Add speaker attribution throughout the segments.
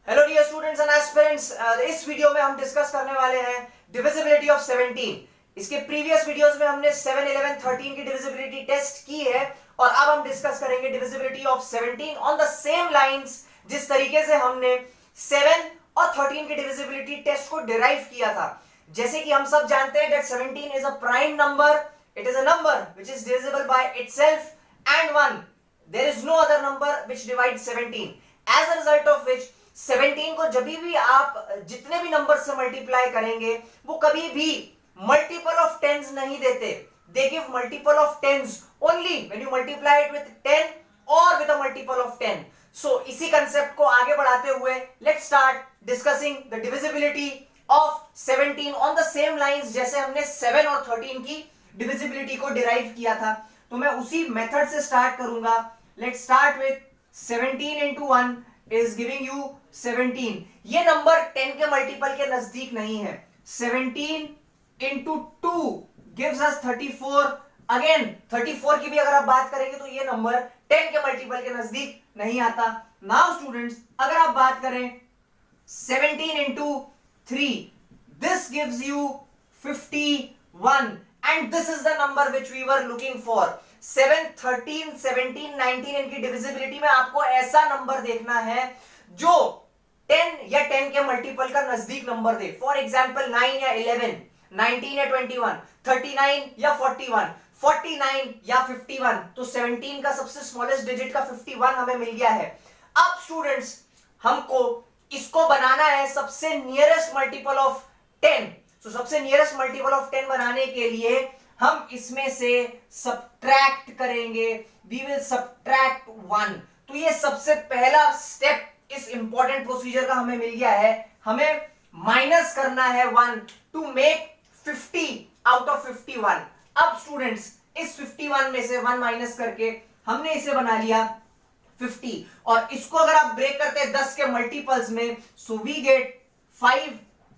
Speaker 1: Hello dear students and aspirants, इस video में हम डिस्कस करने वाले हैं डिविजिबिलिटी ऑफ 17। इसके प्रीवियस वीडियोस में हमने 7, 11, 13 की डिविजिबिलिटी टेस्ट की है और अब हम डिस्कस करेंगे divisibility of 17 on the same lines जिस तरीके से हमने 7 और 13 की डिविजिबिलिटी टेस्ट को डिराइव किया था। जैसे कि हम सब जानते हैं that 17 is a prime number, it is a number which is divisible by itself and 1. There is no other number which divides 17. As a result of which 17 को जब भी आप जितने भी नंबर से मल्टीप्लाई करेंगे वो कभी भी मल्टीपल ऑफ टेंस नहीं देते। They give multiple of tens only when you multiply it with 10 or with a multiple of 10. So इसी कंसेप्ट को आगे बढ़ाते हुए let's start discussing the divisibility of 17 on the same lines जैसे हमने 7 और 13 की डिविजिबिलिटी को डिराइव किया था। तो मैं उसी मेथड से स्टार्ट करूंगा। Let's start with 17 into 1 is giving you 17। ये नंबर 10 के मल्टीपल के नजदीक नहीं है। 17 into 2 gives us 34। अगेन 34 की भी अगर आप बात करेंगे तो ये नंबर 10 के मल्टीपल के नजदीक नहीं आता। नाउ स्टूडेंट्स, अगर आप बात करें 17 into 3, this gives you 51 and this is the number which we were looking for। 7, 13, 17, 19 इनकी डिविजिबिलिटी में आपको ऐसा नंबर देखना है जो 10 या 10 के मल्टीपल का नजदीक नंबर दे। फॉर एग्जांपल 9 या 11, 19 या 21, 39 या 41, 49 या 51। तो 17 का सबसे स्मॉलेस्ट डिजिट का 51 हमें मिल गया है। अब स्टूडेंट्स, हमको इसको बनाना है सबसे नियरेस्ट मल्टीपल ऑफ 10। तो सबसे नियरेस्ट मल्टीपल ऑफ 10 बनाने के लिए हम इसमें से सब्ट्रैक्ट करेंगे। We will subtract 1। तो ये सबसे पहला स्टेप इस इंपॉर्टेंट प्रोसीजर का हमें मिल गया है। हमें माइनस करना है 1 टू मेक 50 आउट ऑफ 51। अब स्टूडेंट्स, इस 51 में से 1 माइनस करके हमने इसे बना लिया 50 और इसको अगर आप ब्रेक करते हैं 10 के मल्टीपल्स में, so we get 5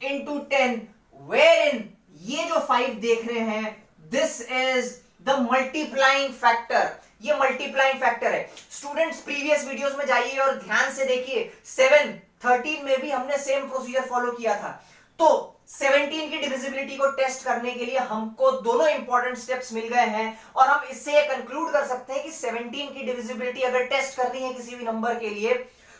Speaker 1: into 10 wherein ये जो 5 देख रहे हैं this is the multiplying factor। ये मल्टीप्लाइंग फैक्टर है। स्टूडेंट्स, प्रीवियस वीडियोस में जाइए और ध्यान से देखिए 7, 13 में भी हमने सेम प्रोसीजर फॉलो किया था। तो 17 की डिविजिबिलिटी को टेस्ट करने के लिए हमको दोनों इंपॉर्टेंट स्टेप्स मिल गए हैं और हम इससे कंक्लूड कर सकते हैं कि 17 की डिविजिबिलिटी अगर टेस्ट करनी है किसी भी नंबर के लिए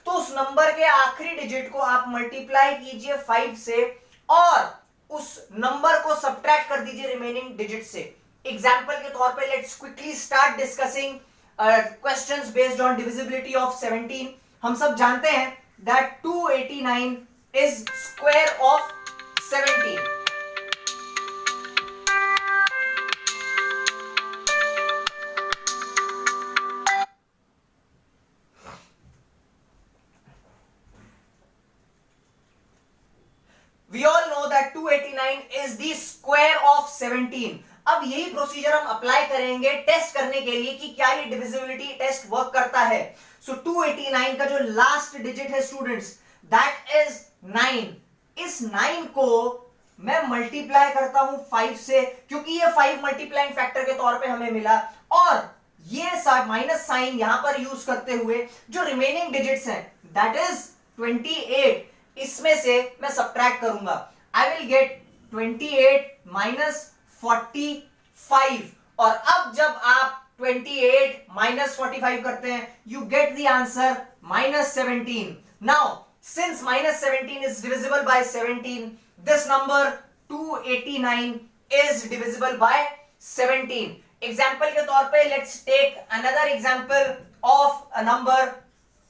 Speaker 1: तो उस नंबर के आखिरी डिजिट को आप मल्टीप्लाई कीजिए 5 से और उस नंबर को सब्ट्रैक्ट कर दीजिए रिमेनिंग डिजिट से। एग्जांपल के तौर पे let's quickly start discussing questions based on divisibility of 17। हम सब जानते हैं that 289 is square of 17। We all know that 289 is the square of 17। अब यही प्रोसीजर हम अप्लाई करेंगे टेस्ट करने के लिए कि क्या ये डिविजिबिलिटी टेस्ट वर्क करता है। सो 289 का जो लास्ट डिजिट है स्टूडेंट्स दैट इज 9। इस 9 को मैं मल्टीप्लाई करता हूं 5 से क्योंकि ये 5 मल्टीप्लाइंग फैक्टर के तौर पे हमें मिला और ये माइनस साइन यहां पर यूज करते हुए जो रिमेनिंग डिजिट्स हैं दैट इज 28, इसमें से मैं सब्ट्रैक्ट करूंगा। आई विल गेट 28 माइनस 45 और अब जब आप 28 माइनस 45 करते हैं you get the answer minus 17। Now since minus 17 is divisible by 17, this number 289 is divisible by 17। Example के तौर पे let's take another example of a number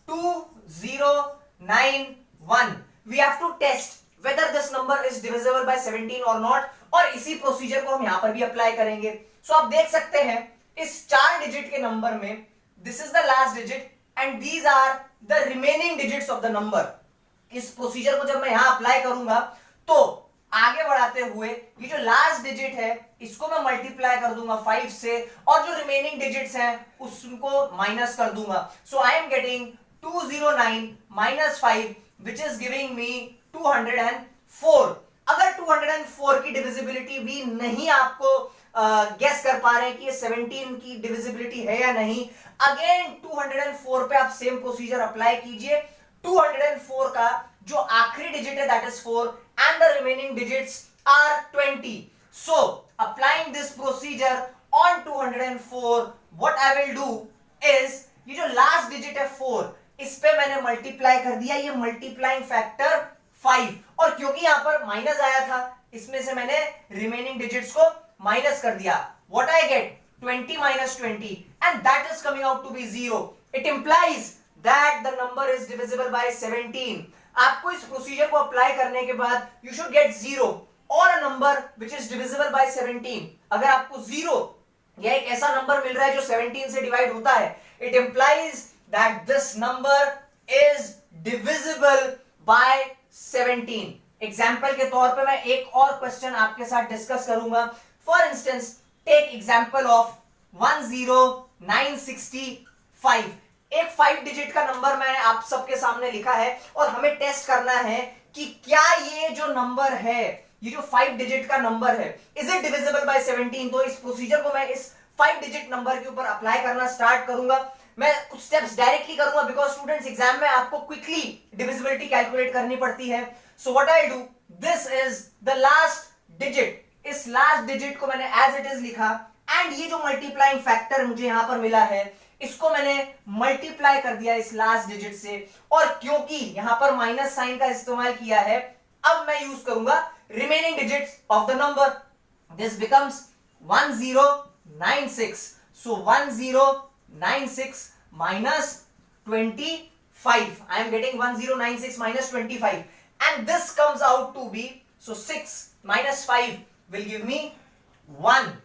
Speaker 1: 2091। We have to test whether this number is divisible by 17 or not और इसी procedure को हम यहां पर भी अप्लाई करेंगे। सो आप देख सकते हैं इस 4 डिजिट के नंबर में this is the last digit and these are the remaining digits of the number. इस प्रोसीजर को जब मैं यहां अप्लाई करूंगा तो आगे बढ़ाते हुए ये जो लास्ट डिजिट है इसको मैं मल्टीप्लाई कर दूंगा 5 से और जो रिमेनिंग डिजिट्स हैं उसको माइनस कर दूंगा। So I am getting 209 minus 5 which is giving me 204। अगर 204 की डिविजिबिलिटी भी नहीं आपको गेस कर पा रहे हैं कि ये 17 की डिविजिबिलिटी है या नहीं, अगेन 204 पे आप सेम प्रोसीजर अप्लाई कीजिए 204 का जो आखिरी डिजिट है that is 4 and the remaining digits are 20. So applying this procedure on 204 what I will do is ये जो लास्ट डिजिट है 4 इस पे मैंने मल्टीप्लाई कर दिया, ये मल्टीप्लाइंग फैक्टर 5, और क्योंकि यहां पर माइनस आया था इसमें से मैंने रिमेनिंग डिजिट्स को माइनस कर दिया. What I get 20 minus 20 and that is coming out to be 0. It implies that the number is divisible by 17. आपको इस प्रोसीजर को अप्लाई करने के बाद you should get 0 or a number which is divisible by 17. अगर आपको 0 या एक ऐसा नंबर मिल रहा है जो 17 से डिवाइड होता है, it implies that this number is divisible by 17. Example के तौर पे मैं एक और क्वेश्चन आपके साथ डिस्कस करूंगा. For instance take example of 10965. एक 5 डिजिट का नंबर मैंने आप सबके सामने लिखा है और हमें टेस्ट करना है कि क्या ये जो नंबर है, ये जो 5 डिजिट का नंबर है, इज इट डिविजिबल बाय 17. तो इस प्रोसीजर को मैं इस 5 डिजिट नंबर के ऊपर अप्लाई करना स्टार्ट करूंगा. मैं कुछ स्टेप्स डायरेक्टली करूंगा बिकॉज स्टूडेंट्स एग्जाम में आपको क्विकली डिविजिबिलिटी कैलकुलेट करनी पड़ती है. So what I do, this is the last digit. इस लास्ट डिजिट को मैंने एज इट इज लिखा एंड ये जो मल्टीप्लाइंग फैक्टर मुझे यहां पर मिला है इसको मैंने मल्टीप्लाई कर दिया इस लास्ट डिजिट से, और क्योंकि यहां पर माइनस साइन का इस्तेमाल किया है अब मैं यूज करूंगा remaining digits of the number. This becomes 1096. So 1096 minus 25. I am getting 1096 minus 25 and this comes out to be, so 6 minus 5 will give me 1.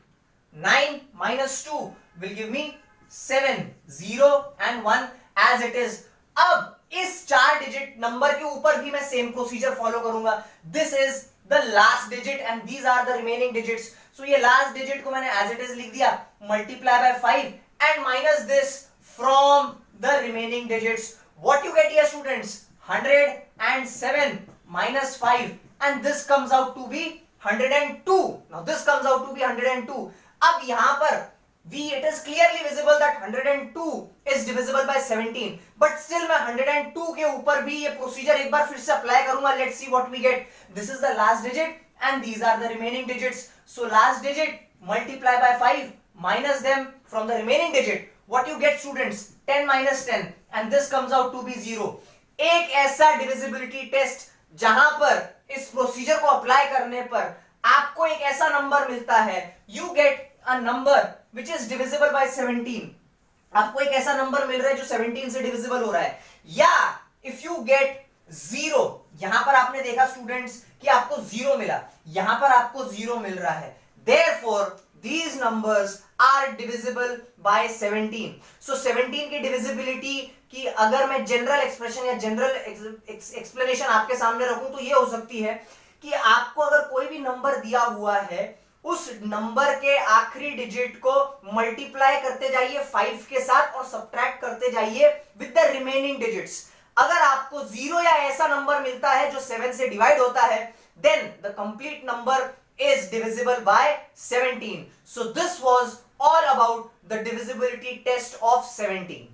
Speaker 1: 9 minus 2 will give me 7. 0 and 1 as it is. अब इस 4 digit number के ऊपर भी मैं same procedure follow करूंगा. This is the last digit and these are the remaining digits. So ये last digit को मैंने एज इट इज लिख दिया, multiply by 5 and minus this from the remaining digits. What you get here students? 107 minus 5 and this comes out to be 102. Now this comes out to be 102. अब यहाँ पर it is clearly visible that 102 is divisible by 17. But still मैं 102 के ऊपर भी ये procedure एक बार फिर से अप्लाई करूंगा. Let's see what we get. This is the last digit and these are the remaining digits. So last digit multiply by 5 minus them from the remaining digit. What you get students? 10 minus 10 and this comes out to be 0. एक ऐसा divisibility test जहां पर इस procedure को apply करने पर आपको एक ऐसा नंबर मिलता है, you get a number which is divisible by 17. आपको एक ऐसा नंबर मिल रहा है जो 17 से डिविजिबल हो रहा है. या if you get 0, यहां पर आपने देखा स्टूडेंट्स कि आपको 0 मिला, यहां पर आपको 0 मिल रहा है. Therefore these numbers are divisible by 17. So 17 की divisibility की अगर मैं जनरल एक्सप्रेशन या जनरल एक्सप्लेनेशन आपके सामने रखूं तो ये हो सकती है कि आपको अगर कोई भी नंबर दिया हुआ है उस नंबर के आखिरी डिजिट को मल्टीप्लाई करते जाइए 5 के साथ और सब्ट्रैक्ट करते जाइए विद द रिमेनिंग डिजिट्स. अगर आपको 0 या ऐसा नंबर मिलता है जो 7 से डिवाइड होता है then the complete number is divisible by 17. So this was all about the divisibility test of 17.